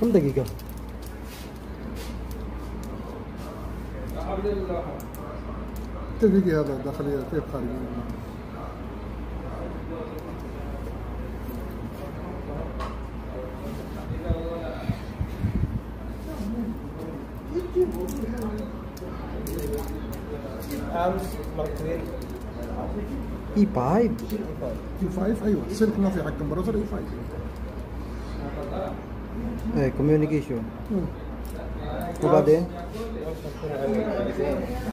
كم دقيقة؟ دقيقة هذا داخلية كيف خارجية. اي 5 اي 5 ايوه سلك ما في حق كمبرسر اي 5. ايه كوميونيكيشن. وبعدين